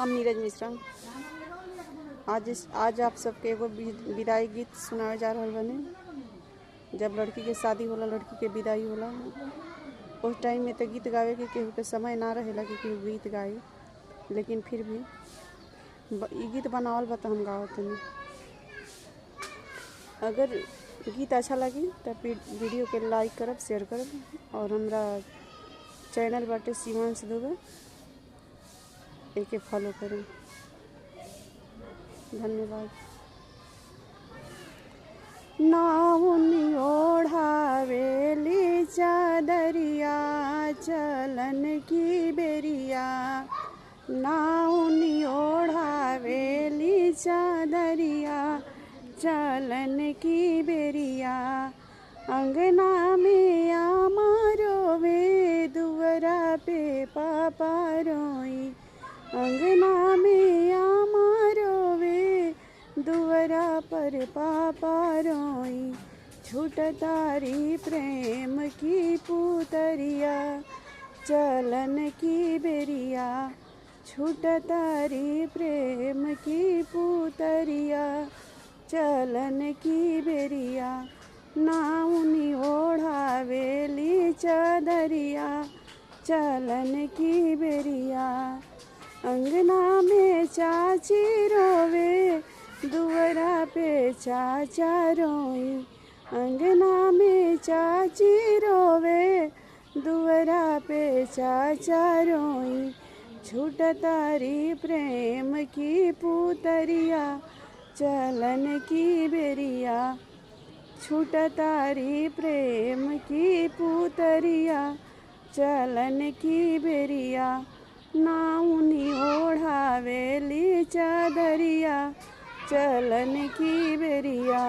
हम नीरज मिश्रा आज आप सबके एगो विदाई गीत सुनावे जा रहल बने। जब लड़की के शादी होला, लड़की के विदाई होला, उस टाइम में तो गीत गावे के केहू के समय ना रहेला कि केहू गीत गाई, लेकिन फिर भी ई गीत बनावल बा तो हम गावत हनी। अगर गीत अच्छा लगी तो वीडियो के लाइक करब, शेयर करब और हमरा चैनल बाटे शिवांश दुबे, एके फॉलो करें। धन्यवाद। नाउनी ओढ़ावेली चादरिया चलन की बेरिया, नाउनी ओढ़ावेली चादरिया चलन की बेरिया, अंगना में आमारो वे दुवरा पे पापा रोई, अंगना में आमारो वे दुवरा पर पापा रोई, छूटतारी प्रेम की पुतरिया चलन की बेरिया, छूटतारी प्रेम की पुतरिया चलन की बेरिया, नाउनी ओढ़ावेली चादरिया चलन की बेरिया, अंगना में चाची रोवे दुवरा पे चाचा रोई, अंगना में चाची रोवे दुवरा पे चाचा रोई, छूटतारी प्रेम की पुतरिया चलन की बेरिया, छूटतारी प्रेम की पुतरिया चलन की बेरिया, नाउनी ओढ़ावेली चादरिया चलन की बेरिया,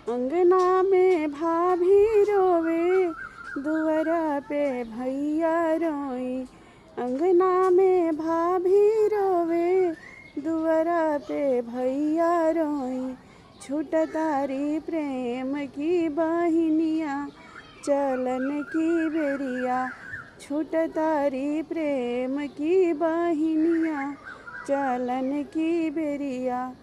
अंगना में भाभी रोवे दुवरा पे भैया रोई, अंगना में भाभी रोवे दुवरा पे भैया रोई, छूटतारी प्रेम की बहिनिया चलन की बेरिया, छूटतारी प्रेम की बहिनिया चलन की बेरिया।